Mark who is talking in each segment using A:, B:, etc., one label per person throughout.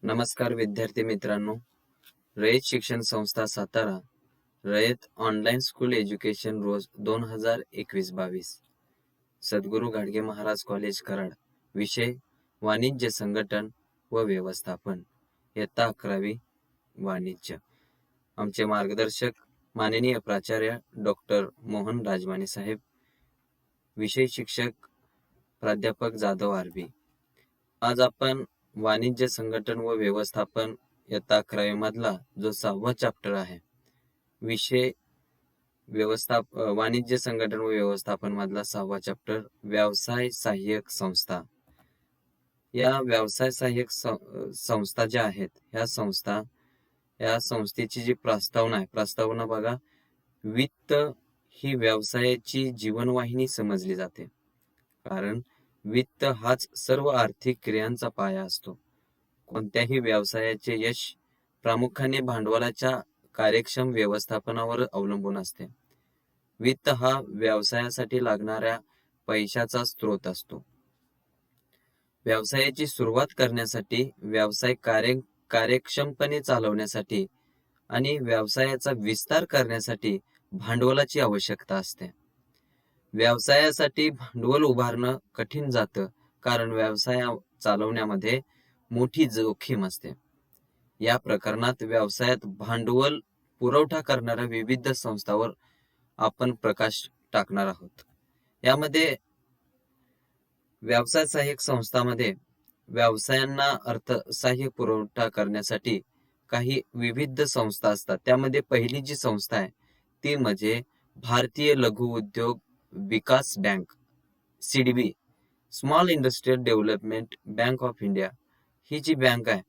A: नमस्कार विद्यार्थी मित्रांनो, रयत शिक्षण संस्था सातारा, रयत ऑनलाईन स्कूल एज्युकेशन रोज 2021-22, सद्गुरू गाडगे महाराज कॉलेज कराड, विषय वाणिज्य संघटन व व्यवस्थापन, इयत्ता 11वी वाणिज्य. आमचे मार्गदर्शक माननीय प्राचार्य डॉक्टर मोहन राजमाने साहेब, विषय शिक्षक प्राध्यापक जाधव आरबी. आज आपण वाणिज्य संघटन व व्यवस्थापन इयत्ता 11वी मधला जो 6वा चॅप्टर आहे, विषय वाणिज्य संघटन व व्यवस्थापन मधला 6वा चॅप्टर व्यवसाय सहाय्यक संस्था. या व्यवसाय सहाय्यक संस्था ज्या आहेत, या संस्थेची जी प्रस्तावना बघा, वित्त ही व्यवसायाची जीवनवाहिनी समजली जाते. कारण वित्त हाच सर्व आर्थिक क्रियांचा पाया असतो. कोणत्याही व्यवसायाचे यश प्रामुख्याने भांडवलाच्या कार्यक्षम व्यवस्थापनावर अवलंबून असते. वित्त हा व्यवसायासाठी लागणाऱ्या पैशाचा स्रोत असतो. व्यवसायाची सुरुवात करण्यासाठी, व्यवसाय कार्यक्षमपणे चालवण्यासाठी आणि व्यवसायाचा विस्तार करण्यासाठी भांडवलाची आवश्यकता असते. व्यवसायासाठी भांडवल उभारणं कठीण जातं, कारण व्यवसाय चालवण्यामध्ये मोठी जोखीम असते. या प्रकरणात व्यवसायात भांडवल पुरवठा करणाऱ्या विविध संस्थांवर आपण प्रकाश टाकणार आहोत. यामध्ये व्यवसाय सहाय्यक संस्थांमध्ये व्यवसायांना अर्थसहाय्य पुरवठा करण्यासाठी काही विविध संस्था असतात. त्यामध्ये पहिली जी संस्था आहे ती म्हणजे भारतीय लघु उद्योग विकास bank, CDB, small industrial development bank of India. ही जी बँक आहे,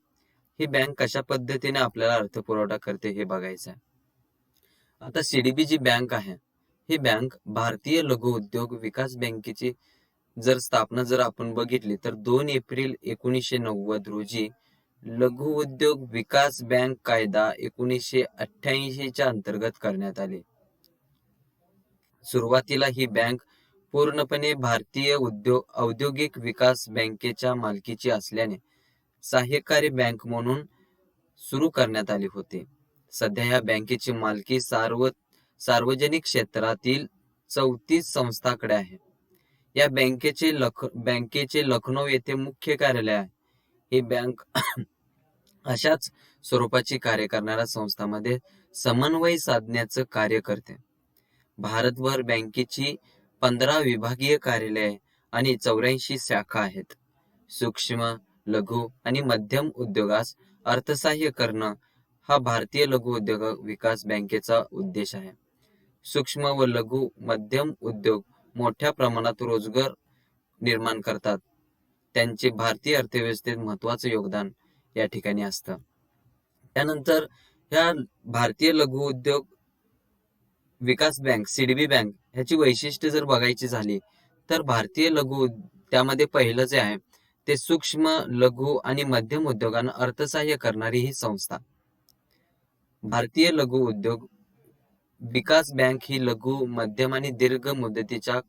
A: ही बँक कशा पद्धतीने आपल्याला अर्थपुरवठा करते हे बघायचं आहे. आता CDB जी बँक आहे, ही बँक भारतीय लघु उद्योग विकास बँकेची स्थापना जर आपण बघितली तर 2 एप्रिल 1990 रोजी लघु उद्योग विकास बँक कायदा 1988च्या अंतर्गत करण्यात आले. सुरुवातीला ही बँक पूर्णपणे भारतीय औद्योगिक विकास बँकेच्या मालकीची असल्याने सहाय्यकारी बँक म्हणून सुरू करण्यात आली होती. सध्या या बँकेची मालकी सार्वजनिक क्षेत्रातील 34 संस्थांकडे आहे. या बँकेचे लखनौ येथे मुख्य कार्यालय आहे. ही बँक अशाच स्वरूपाची कार्य करणाऱ्या संस्थांमध्ये समन्वय साधण्याचं कार्य करते. भारतभर बँकेची 15 विभागीय कार्यालये आणि 84 शाखा आहेत. सूक्ष्म, लघु आणि मध्यम उद्योगास अर्थसहाय्य करणं हा भारतीय लघु उद्योग विकास बँकेचा उद्देश आहे. सूक्ष्म व लघु मध्यम उद्योग मोठ्या प्रमाणात रोजगार निर्माण करतात. त्यांचे भारतीय अर्थव्यवस्थेत महत्वाचं योगदान या ठिकाणी असतं. त्यानंतर ह्या भारतीय लघु उद्योग विकास बँक, CDB बँक, ह्याची वैशिष्ट्य जर बघायची झाली तर भारतीय लघु, त्यामध्ये पहिलं जे आहे ते सूक्ष्म, लघु आणि मध्यम उद्योगांना अर्थसहाय्य करणारी ही संस्था. भारतीय लघु उद्योग विकास बँक ही लघु, मध्यम आणि दीर्घ मुदतीच्या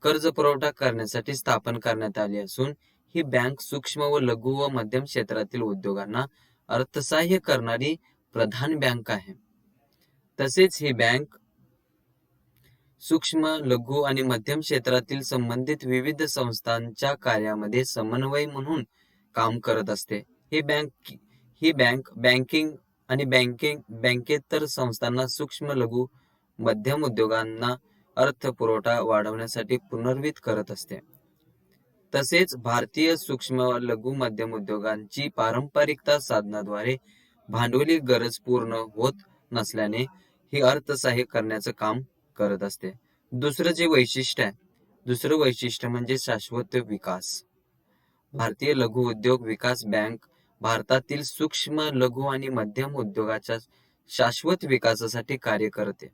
A: कर्ज पुरवठा करण्यासाठी स्थापन करण्यात आली असून ही बँक सूक्ष्म व लघु व मध्यम क्षेत्रातील उद्योगांना अर्थसहाय्य करणारी प्रधान बँक आहे. तसेच ही बँक सूक्ष्म, लघु आणि मध्यम क्षेत्रातील संबंधित विविध संस्थांच्या कार्यामध्ये समन्वय म्हणून काम करत असते. ही बँक बँकिंग आणि बँकेतर संस्थांना सूक्ष्म, लघु, मध्यम उद्योगांना अर्थ पुरवठा वाढवण्यासाठी पुनर्वित करत असते. तसेच भारतीय सूक्ष्म, लघु, मध्यम उद्योगांची पारंपरिकता साधनाद्वारे भांडवली गरज पूर्ण होत नसल्याने ही अर्थसहाय्य करण्याचं काम करत असते. दुसरं वैशिष्ट्य म्हणजे शाश्वत विकास. भारतीय लघु उद्योग विकास बँक भारतातील सूक्ष्म, लघु आणि मध्यम उद्योगाच्या शाश्वत विकासासाठी कार्य करते.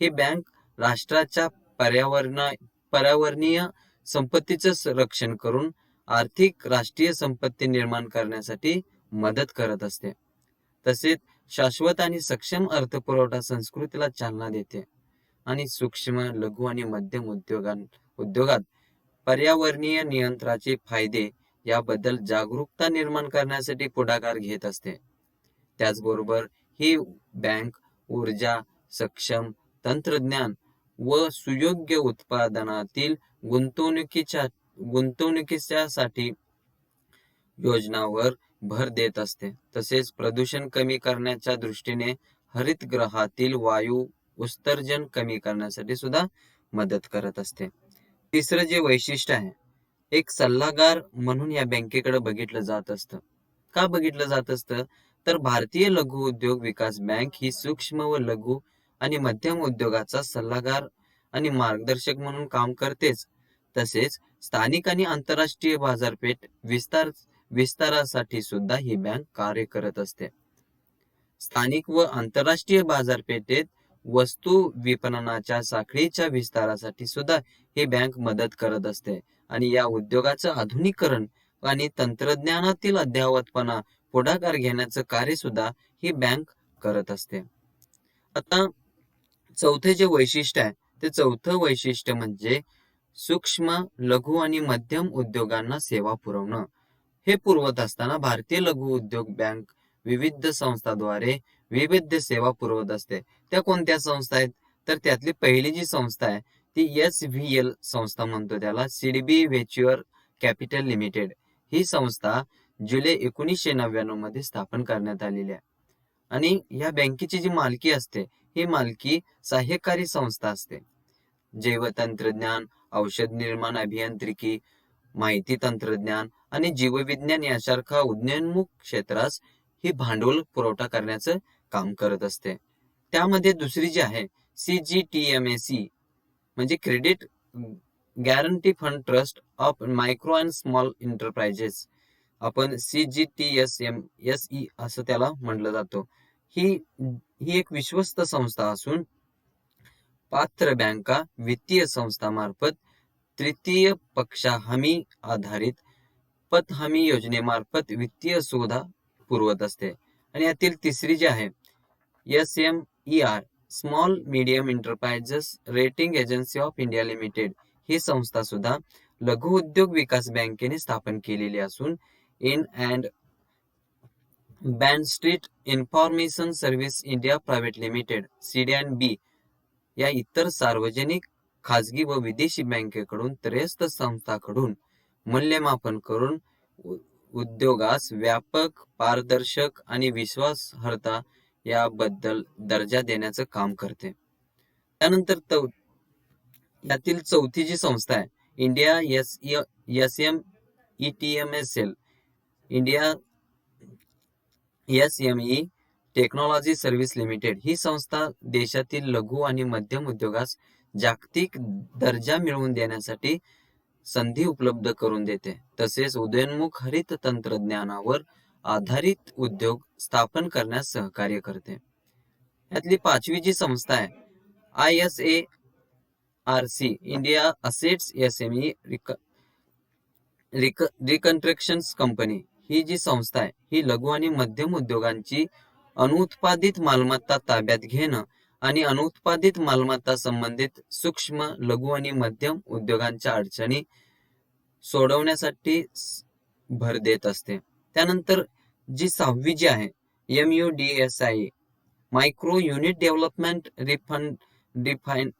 A: ही बँक राष्ट्राच्या पर्यावरणीय संपत्तीचं रक्षण करून आर्थिक राष्ट्रीय संपत्ती निर्माण करण्यासाठी मदत करत असते. तसेच शाश्वत आणि सक्षम अर्थपुरवठा संस्कृतीला चालना देते आणि सूक्ष्म, लघु आणि मध्यम उद्योगात पर्यावरणीय नियंत्रणाचे फायदे याबद्दल जागरूकता निर्माण करण्यासाठी पुढाकार घेत असते. त्याचबरोबर ही बँक ऊर्जा, सक्षम तंत्रज्ञान व सुयोग्य उत्पादनातील गुंतवणुकीसाठी योजनावर भर देत असते. तसेच प्रदूषण कमी करण्याच्या दृष्टीने हरितगृहातील वायू उत्सर्जन कमी करण्यासाठी सुद्धा मदत करत असते. तिसरं जे वैशिष्ट्य आहे, एक सल्लागार म्हणून या बँकेकडे बघितलं जात असतं. का बघितलं जात असतं? तर भारतीय लघु उद्योग विकास बँक ही सूक्ष्म व लघु आणि मध्यम उद्योगाचा सल्लागार आणि मार्गदर्शक म्हणून काम करतेच. तसेच स्थानिक आणि आंतरराष्ट्रीय बाजारपेठ विस्तारासाठी सुद्धा ही बँक कार्य करत असते. स्थानिक व आंतरराष्ट्रीय बाजारपेठेत वस्तू विपणनाच्या साखळीच्या विस्तारासाठी सुद्धा ही बँक मदत करत असते आणि या उद्योगाचं आधुनिकीकरण आणि तंत्रज्ञानातील अद्ययावतपणा पुढाकार घेण्याचं कार्य सुद्धा ही बँक करत असते. आता चौथे जे वैशिष्ट्य आहे ते चौथं वैशिष्ट्य म्हणजे सूक्ष्म, लघु आणि मध्यम उद्योगांना सेवा पुरवणं. हे पुरवत असताना भारतीय लघु उद्योग बँक विविध संस्थांद्वारे विविध सेवा पुरवत असते. त्या कोणत्या संस्था आहेत? तर त्यातली पहिली जी संस्था आहे ती SVL संस्था म्हणतो त्याला, सिडबी व्हेंचर कॅपिटल लिमिटेड. ही संस्था जुलै 1999 मध्ये स्थापन करण्यात आलेली आहे. आणि या बँकेची जी मालकी असते ही मालकी सहाय्यकारी संस्था असते. जैवतंत्रज्ञान, औषध निर्माण अभियांत्रिकी, माहिती तंत्रज्ञान आणि जीवविज्ञान यासारख्या उदयोन्मुख क्षेत्रास ही भांडवल पुरवठा करण्याचं काम करत असते. त्यामध्ये दुसरी जी आहे CGTMAC म्हणजे credit guarantee fund trust of micro and small enterprises, आपण CGTSMSE असं त्याला म्हटलं जातं. ही एक विश्वस्त संस्था असून पात्र बँका वित्तीय संस्थांमार्फत तृतीय पक्ष हमी आधारित पत हमी योजनेमार्फत वित्तीय सुविधा पुरवत असते. आणि यातील तिसरी जी आहे SMER small medium enterprises rating agency of India limited, ही संस्था सुद्धा लघु उद्योग विकास बँकेने स्थापन केलेली असून in and Bradstreet information service India private limited CDB या इतर सार्वजनिक, खाजगी व विदेशी बँकेकडून त्रयस्थ संस्थांकडून मूल्यमापन करून उद्योगास व्यापक, पारदर्शक आणि विश्वासार्हता याबद्दल दर्जा देण्याचं काम करते. त्यानंतर यातील चौथी जी संस्था आहे India SMETMSL, India SME technology service limited, ही संस्था देशातील लघु आणि मध्यम उद्योगास जागतिक दर्जा मिळवून देण्यासाठी संधी उपलब्ध करून देते. तसेच उदयोन्मुख हरित तंत्रज्ञानावर आधारित उद्योग स्थापन करण्यास सहकार्य करते. यातली पाचवी जी संस्था आहे ISARC India assets SME reconstruction company, ही जी संस्था आहे ही लघु आणि मध्यम उद्योगांची अनुत्पादित मालमत्ता ताब्यात घेणं आणि अनुत्पादित मालमत्ता संबंधित सूक्ष्म, लघु आणि मध्यम उद्योगांच्या अडचणी सोडवण्यासाठी भर देत असते. त्यानंतर जी सहावी जी आहे MUDSIA micro unit development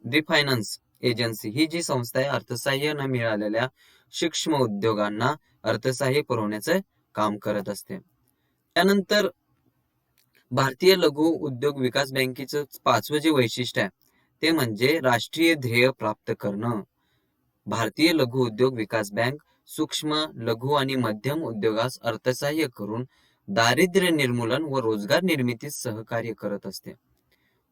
A: refinance agency, ही जी संस्था आहे अर्थसहाय्य न मिळालेल्या सूक्ष्म उद्योगांना अर्थसहाय्य पुरवण्याचं काम करत असते. त्यानंतर भारतीय लघु उद्योग विकास बँकेचं पाचवं जे वैशिष्ट्य आहे ते म्हणजे राष्ट्रीय ध्येय प्राप्त करणं. भारतीय लघु उद्योग विकास बँक सूक्ष्म, लघु आणि मध्यम उद्योगास अर्थसहाय्य करून दारिद्र्य निर्मूलन व रोजगार निर्मितीत सहकार्य करत असते.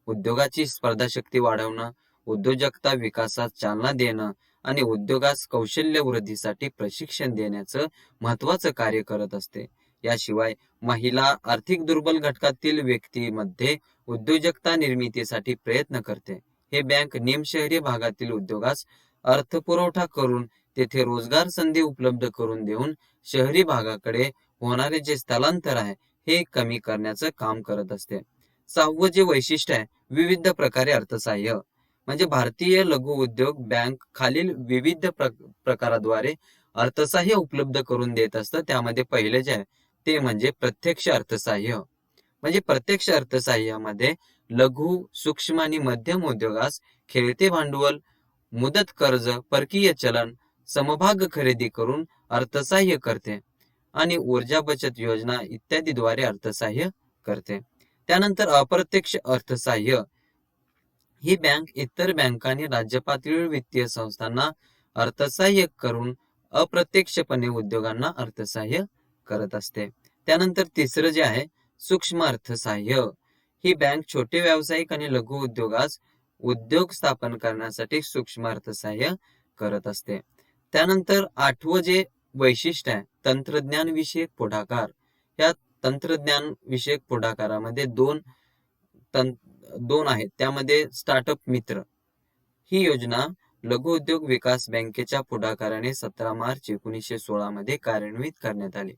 A: उद्योगाची स्पर्धाशक्ती वाढवणं, उद्योजकता विकासास चालना देणं आणि उद्योगास कौशल्य वृद्धीसाठी प्रशिक्षण देण्याचं महत्वाचं कार्य करत असते. याशिवाय महिला, आर्थिक दुर्बल घटकातील व्यक्तींमध्ये उद्योजकता निर्मितीसाठी प्रयत्न करते. हे बँक निमशहरी भागातील उद्योगास अर्थपुरवठा करून तेथे रोजगार संधी उपलब्ध करून देऊन शहरी भागाकडे होणारे जे स्थलांतर आहे हे कमी करण्याचं काम करत असते. सहावं जे वैशिष्ट्य आहे विविध प्रकारे अर्थसहाय्य, म्हणजे भारतीय लघु उद्योग बँक खालील विविध प्रकाराद्वारे अर्थसहाय्य उपलब्ध करून देत असतं. त्यामध्ये पहिले जे आहे ते म्हणजे प्रत्यक्ष अर्थसहाय्य. म्हणजे प्रत्यक्ष अर्थसहाय्यामध्ये लघु, सूक्ष्म आणि मध्यम उद्योगास खेळते भांडवल, मुदत कर्ज, परकीय चलन, समभाग खरेदी करून अर्थसहाय्य करते आणि ऊर्जा बचत योजना इत्यादीद्वारे अर्थसहाय्य करते. त्यानंतर अप्रत्यक्ष अर्थसहाय्य ही बँक इतर बँकांनी राज्य पातळीवर वित्तीय संस्थांना अर्थसहाय्य करून अप्रत्यक्षपणे उद्योगांना अर्थसहाय्य करत असते. त्यानंतर तिसरं जे आहे सूक्ष्म अर्थसहाय्य. ही बँक छोटे व्यावसायिक आणि लघु उद्योगास उद्योग स्थापन करण्यासाठी सूक्ष्म अर्थसहाय्य करत असते. त्यानंतर आठवं जे वैशिष्ट्य आहे तंत्रज्ञान विषयक पुढाकार. या तंत्रज्ञान विषयक पुढाकारामध्ये दोन आहेत. त्यामध्ये स्टार्टअप मित्र ही योजना लघु उद्योग विकास बँकेच्या पुढाकाराने 17 मार्च 1916 मध्ये कार्यान्वित करण्यात आली.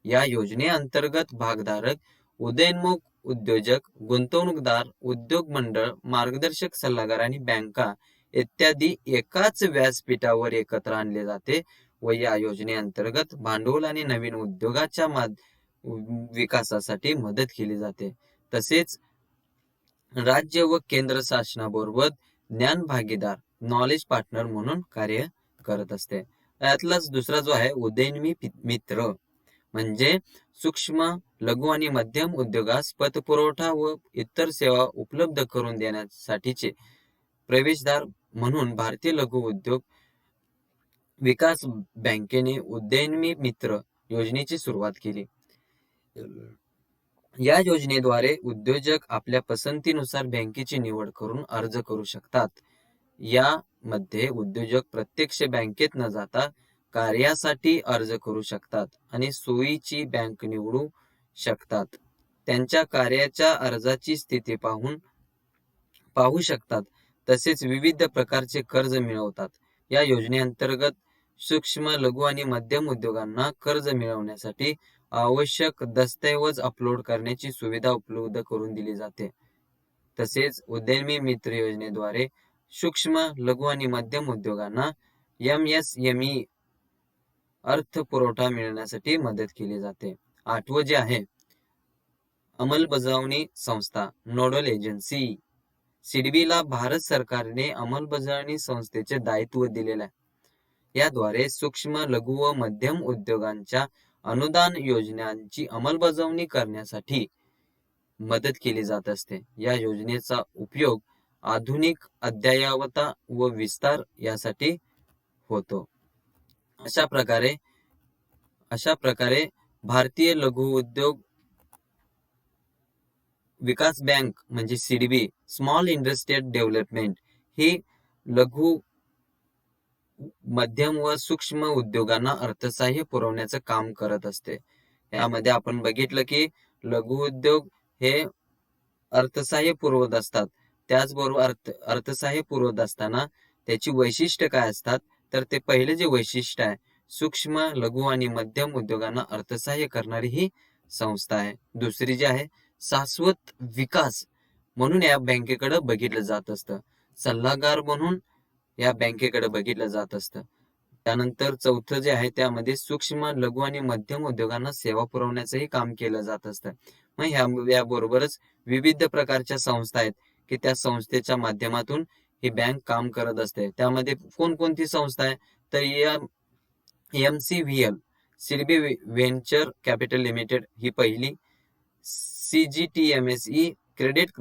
A: या योजनेअंतर्गत भागधारक, उदयोन्मुख उद्योजक, गुंतवणूकदार, उद्योग मंडळ, मार्गदर्शक सल्लागार आणि बँका इत्यादी एकाच व्यासपीठावर एकत्र आणले जाते व या योजनेअंतर्गत भांडवल आणि नवीन उद्योगाच्या विकासासाठी मदत केली जाते. तसेच राज्य व केंद्र शासनाबरोबर ज्ञान भागीदार, नॉलेज पार्टनर म्हणून कार्य करत असते. यातलाच दुसरा जो आहे उदयनमी मित्र, म्हणजे सूक्ष्म, लघु आणि मध्यम उद्योगास पतपुरवठा व इतर सेवा उपलब्ध करून देण्यासाठीचे प्रवेशद्वार म्हणून भारतीय लघु उद्योग विकास बँकेने उदयनमी मित्र योजनेची सुरुवात केली. या योजनेद्वारे उद्योजक आपल्या पसंतीनुसार बँकेची निवड करून अर्ज करू शकतात. यामध्ये उद्योजक प्रत्यक्ष बँकेत न जाता कार्यासाठी अर्ज करू शकतात आणि सोयीची बँक निवडू शकतात. त्यांच्या कार्याच्या अर्जाची स्थिती पाहू शकतात. तसेच विविध प्रकारचे कर्ज मिळवतात. या योजनेअंतर्गत सूक्ष्म, लघु आणि मध्यम उद्योगांना कर्ज मिळवण्यासाठी आवश्यक दस्तऐवज अपलोड करण्याची सुविधा उपलब्ध करून दिली जाते. तसेच उद्यमी मित्र योजनेद्वारे सूक्ष्म, लघु आणि मध्यम उद्योगांना MSME अर्थ पुरवठा मिळण्यासाठी मदत केली जाते. आठवं जे आहे अंमलबजावणी संस्था, नोडल एजन्सी. सिडबीला भारत सरकारने अंमलबजावणी संस्थेचे दायित्व दिलेले आहे. याद्वारे सूक्ष्म, लघु व मध्यम उद्योगांच्या अनुदान योजनांची अंमलबजावणी करण्यासाठी मदत केली जात असते. या योजनेचा उपयोग आधुनिक अद्ययावत व विस्तार यासाठी होतो. अशा प्रकारे भारतीय लघु उद्योग विकास बँक म्हणजे सिडबी, स्मॉल इंडस्ट्रियल डेव्हलपमेंट, ही लघु, मध्यम व सूक्ष्म उद्योगांना अर्थसहाय्य पुरवण्याचं काम करत असते. यामध्ये आपण बघितलं की लघु उद्योग हे अर्थसहाय्य पुरवत असतात. त्याचबरोबर अर्थसहाय्य पुरवत असताना त्याची वैशिष्ट्य काय असतात, तर ते पहिले जे वैशिष्ट्य आहे सूक्ष्म, लघु आणि मध्यम उद्योगांना अर्थसहाय्य करणारी ही संस्था आहे. दुसरी जी आहे शाश्वत विकास म्हणून या बँकेकडे बघितलं जात असतं. सल्लागार म्हणून या बँकेकडे बघितलं जात असतं. त्यानंतर चौथं जे आहे त्यामध्ये सूक्ष्म, लघु आणि मध्यम उद्योगांना सेवा पुरवण्याचंही काम केलं जात असतं. मग याबरोबरच विविध प्रकारच्या संस्था आहेत की त्या संस्थेच्या माध्यमातून ही बँक काम करत असते. त्यामध्ये कोणकोणती संस्था आहे तर MCVL, SIDBI venture capital limited ही पहिली, CGTMSE, credit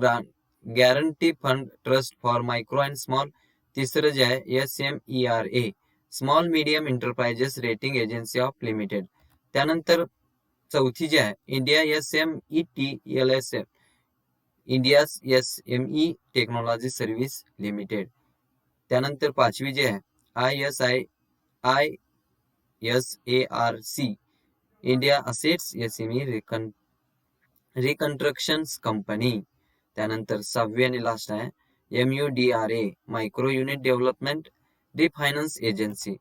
A: guarantee fund trust for micro and small. तिसरं जे आहे SMERA, small medium enterprises rating agency of limited. त्यानंतर चौथी जी आहे India SMETLSF, India SME technology service limited. त्यानंतर पाचवी जी आहे ISARC, India assets SME reconstruction company. त्यानंतर सहावी आणि लास्ट आहे MUDRA, micro unit development refinance agency.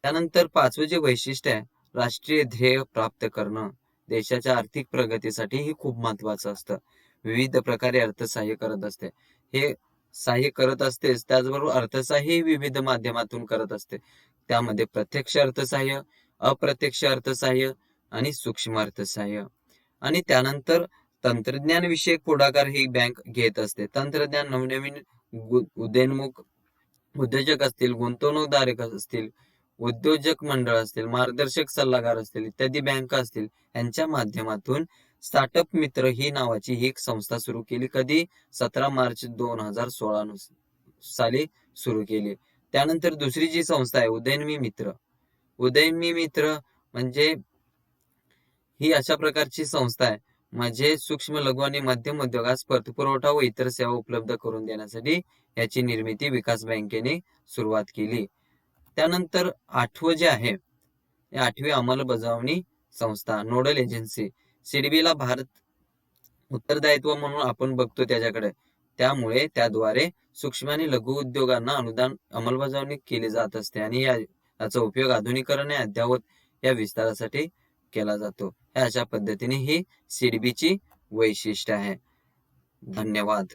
A: त्यानंतर पाचवे जे वैशिष्ट्य आहे राष्ट्रीय ध्येय प्राप्त करणं. देशाच्या आर्थिक प्रगतीसाठी हे खूप महत्वाचं असतं. विविध प्रकारे अर्थसहाय्य करत असते. हे सहाय्य करत असतेच, त्याचबरोबर अर्थसहाय्य विविध माध्यमातून करत असते. त्यामध्ये प्रत्यक्ष अर्थसहाय्य, अप्रत्यक्ष अर्थसहाय्य आणि सूक्ष्म अर्थसहाय्य. आणि त्यानंतर तंत्रज्ञान विषयक पुढाकार ही बँक घेत असते. तंत्रज्ञान नवनवीन उदयोन्मुख उद्योजक असतील, गुंतवणूकदार असतील, उद्योजक मंडळ असतील, मार्गदर्शक सल्लागार असतील, इत्यादी बँका असतील, यांच्या माध्यमातून स्टार्टअप मित्र ही नावाची ही एक संस्था सुरू केली. कधी? 17 मार्च 2016 साली सुरू केली. त्यानंतर दुसरी जी संस्था आहे उदयनमी मित्र. उदयनमी मित्र म्हणजे ही अशा प्रकारची संस्था आहे म्हणजे सूक्ष्म, लघु आणि मध्यम उद्योगास पतपुरवठा व इतर सेवा उपलब्ध करून देण्यासाठी याची निर्मिती विकास बँकेने सुरुवात केली. त्यानंतर 8वं जे आहे, 8वी अंमलबजावणी संस्था, नोडल एजन्सी. सिडबीला भारत उत्तरदायित्व म्हणून आपण बघतो त्याच्याकडे. त्यामुळे त्याद्वारे सूक्ष्म आणि लघु उद्योगांना अनुदान अंमलबजावणी केली जात असते आणि याचा उपयोग आधुनिकीकरण आणि अद्ययावत या विस्तारासाठी केला जातो. अशा पद्धतीने ही सिडबीची वैशिष्ट्य आहे. धन्यवाद.